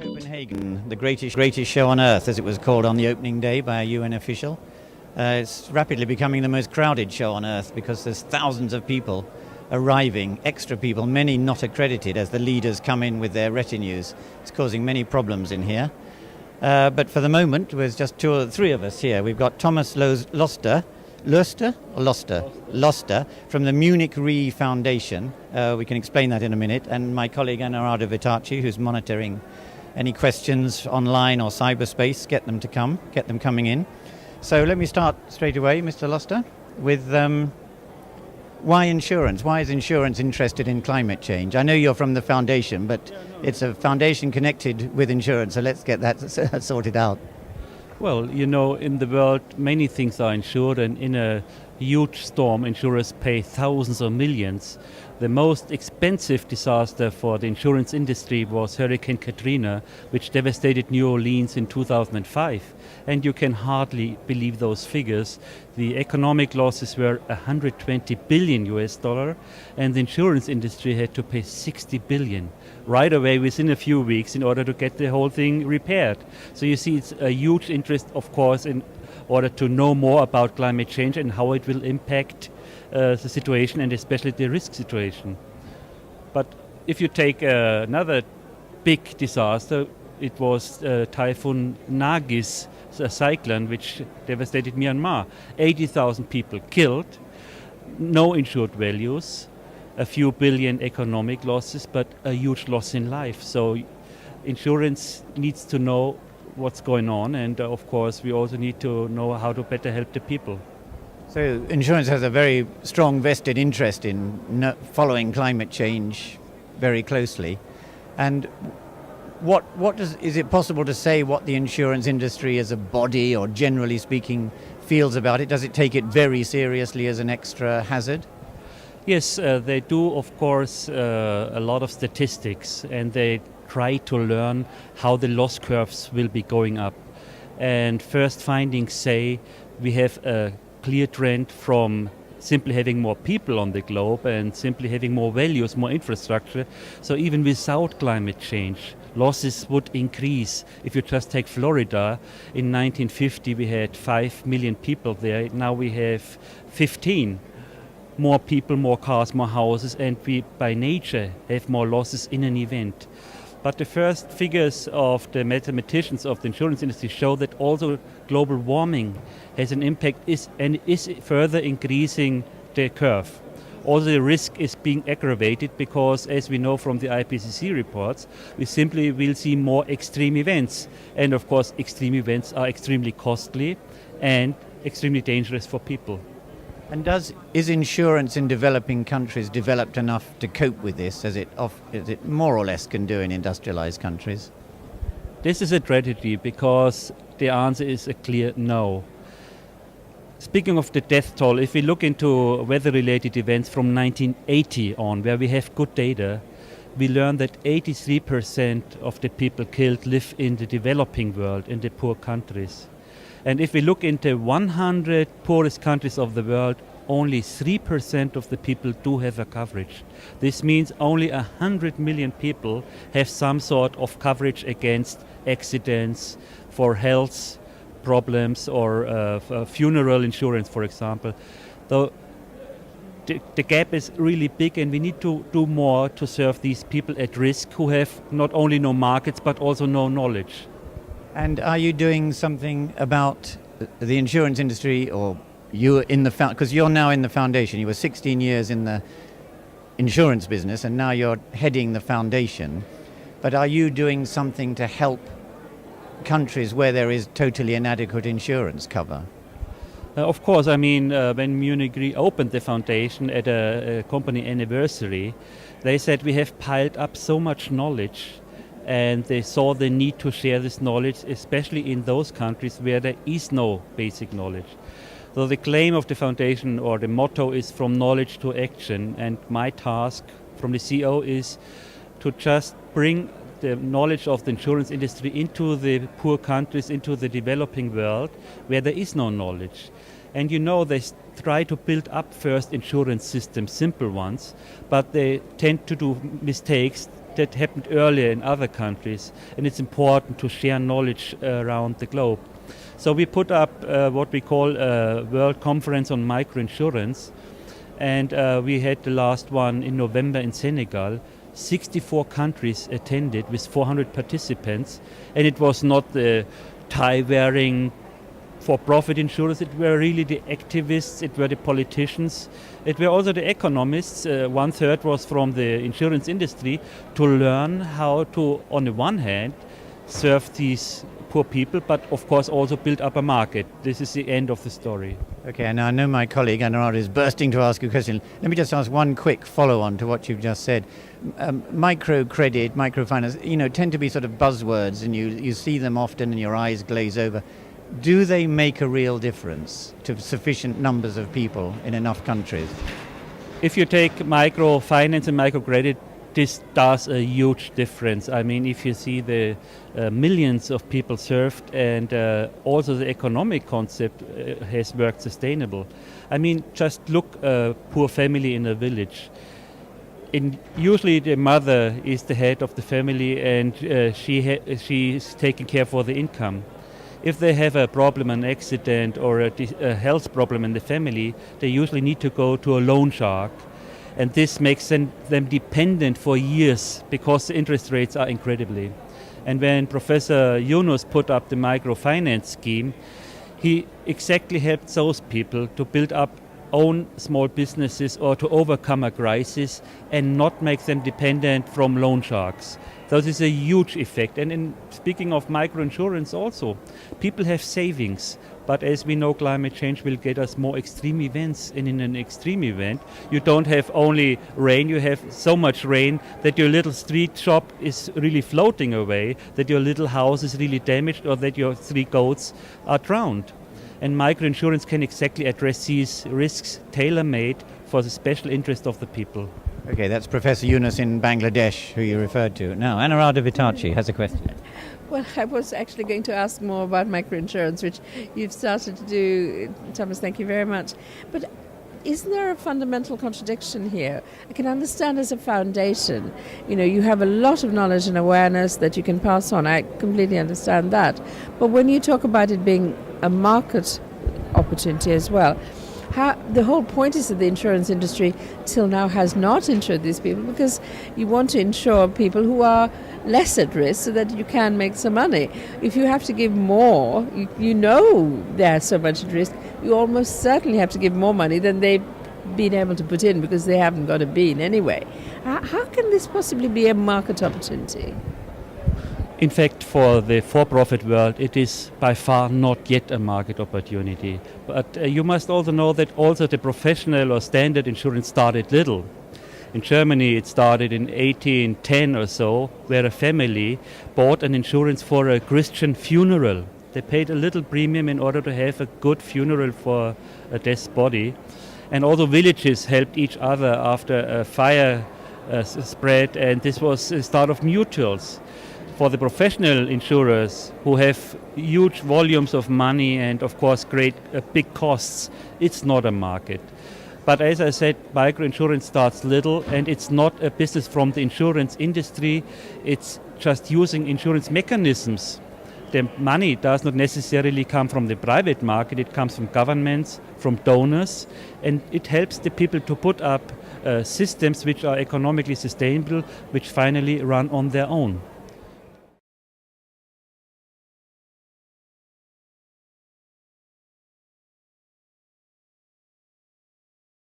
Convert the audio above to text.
Copenhagen, the greatest show on earth, as it was called on the opening day by a UN official. It's rapidly becoming the most crowded show on earth because there's thousands of people arriving, extra people, many not accredited as the leaders come in with their retinues. It's causing many problems in here. But for the moment, there's just two or three of us here. We've got Thomas Loster from the Munich Re Foundation. We can explain that in a minute. And my colleague Anna Vitacci, who's monitoring any questions online or cyberspace, get them coming in. So let me start straight away, Mr. Loster, with why insurance? Why is insurance interested in climate change? I know you're from the foundation, but it's a foundation connected with insurance, so let's get that sorted out. Well, you know, in the world, many things are insured, and in a huge storm, insurers pay thousands or millions. The most expensive disaster for the insurance industry was Hurricane Katrina, which devastated New Orleans in 2005. And you can hardly believe those figures. The economic losses were $120 billion, and the insurance industry had to pay $60 billion right away within a few weeks in order to get the whole thing repaired. So you see, it's a huge interest, of course, in order to know more about climate change and how it will impact the situation, and especially the risk situation. But if you take another big disaster, it was Typhoon Nagis, a cyclone which devastated Myanmar. 80,000 people killed, no insured values, a few billion economic losses, but a huge loss in life. So insurance needs to know what's going on, and of course we also need to know how to better help the people. So insurance has a very strong vested interest in following climate change very closely. And is it possible to say what the insurance industry as a body, or generally speaking, feels about it? Does it take it very seriously as an extra hazard? Yes, they do, of course, a lot of statistics, and they try to learn how the loss curves will be going up. And first findings say we have a clear trend from simply having more people on the globe and simply having more values, more infrastructure. So even without climate change, losses would increase. If you just take Florida, in 1950 we had 5 million people there. Now we have 15. More people, more cars, more houses, and we by nature have more losses in an event. But the first figures of the mathematicians of the insurance industry show that also global warming has an impact and is further increasing the curve. Also the risk is being aggravated because, as we know from the IPCC reports, we simply will see more extreme events. And of course extreme events are extremely costly and extremely dangerous for people. And is insurance in developing countries developed enough to cope with this, as it more or less can do in industrialized countries? This is a tragedy because the answer is a clear no. Speaking of the death toll, if we look into weather-related events from 1980 on, where we have good data, we learn that 83% of the people killed live in the developing world, in the poor countries. And if we look into 100 poorest countries of the world, only 3% of the people do have a coverage. This means only 100 million people have some sort of coverage against accidents, for health problems, or funeral insurance, for example. So the gap is really big, and we need to do more to serve these people at risk who have not only no markets but also no knowledge. And are you doing something about the insurance industry, or you in the because you're now in the foundation? You were 16 years in the insurance business, and now you're heading the foundation. But are you doing something to help countries where there is totally inadequate insurance cover? Of course, I mean, when Munich Re opened the foundation at a company anniversary, they said we have piled up so much knowledge, and they saw the need to share this knowledge, especially in those countries where there is no basic knowledge. So the claim of the foundation, or the motto, is from knowledge to action, and my task from the CEO is to just bring the knowledge of the insurance industry into the poor countries, into the developing world where there is no knowledge. And you know, the try to build up first insurance systems, simple ones, but they tend to do mistakes that happened earlier in other countries, and it's important to share knowledge around the globe. So we put up what we call a World Conference on Microinsurance, and we had the last one in November in Senegal. 64 countries attended with 400 participants, and it was not the tie-wearing for-profit insurers, it were really the activists, it were the politicians, it were also the economists. 1/3 was from the insurance industry to learn how to, on the one hand, serve these poor people, but of course also build up a market. This is the end of the story. Okay, and I know my colleague Anurad is bursting to ask a question. Let me just ask one quick follow-on to what you've just said. Microcredit, microfinance, tend to be sort of buzzwords, and you see them often and your eyes glaze over. Do they make a real difference to sufficient numbers of people in enough countries? If you take microfinance and microcredit, this does a huge difference. I mean, if you see the millions of people served, and also the economic concept has worked sustainable. I mean, just look a poor family in a village. Usually the mother is the head of the family, and she's taking care for the income. If they have a problem, an accident or a health problem in the family, they usually need to go to a loan shark. And this makes them dependent for years because the interest rates are incredibly. And when Professor Yunus put up the microfinance scheme, he exactly helped those people to build up own small businesses or to overcome a crisis and not make them dependent from loan sharks. So this is a huge effect. And in speaking of microinsurance also, people have savings. But as we know, climate change will get us more extreme events. And in an extreme event, you don't have only rain, you have so much rain that your little street shop is really floating away, that your little house is really damaged, or that your 3 goats are drowned. And microinsurance can exactly address these risks, tailor-made for the special interest of the people. Okay, that's Professor Yunus in Bangladesh, who you referred to. Now, Anurad Vitachi has a question. Well, I was actually going to ask more about microinsurance, which you've started to do. Thomas, thank you very much. But isn't there a fundamental contradiction here? I can understand as a foundation, you have a lot of knowledge and awareness that you can pass on. I completely understand that. But when you talk about it being a market opportunity as well, the whole point is that the insurance industry till now has not insured these people, because you want to insure people who are less at risk so that you can make some money. If you have to give more, they're so much at risk, you almost certainly have to give more money than they've been able to put in, because they haven't got a bean anyway. How can this possibly be a market opportunity? In fact, for the for-profit world, it is by far not yet a market opportunity. But you must also know that also the professional or standard insurance started little. In Germany, it started in 1810 or so, where a family bought an insurance for a Christian funeral. They paid a little premium in order to have a good funeral for a dead body. And all the villages helped each other after a fire spread, and this was the start of mutuals. For the professional insurers who have huge volumes of money and, of course, great big costs, it's not a market. But as I said, microinsurance starts little, and it's not a business from the insurance industry. It's just using insurance mechanisms. The money does not necessarily come from the private market. It comes from governments, from donors, and it helps the people to put up systems which are economically sustainable, which finally run on their own.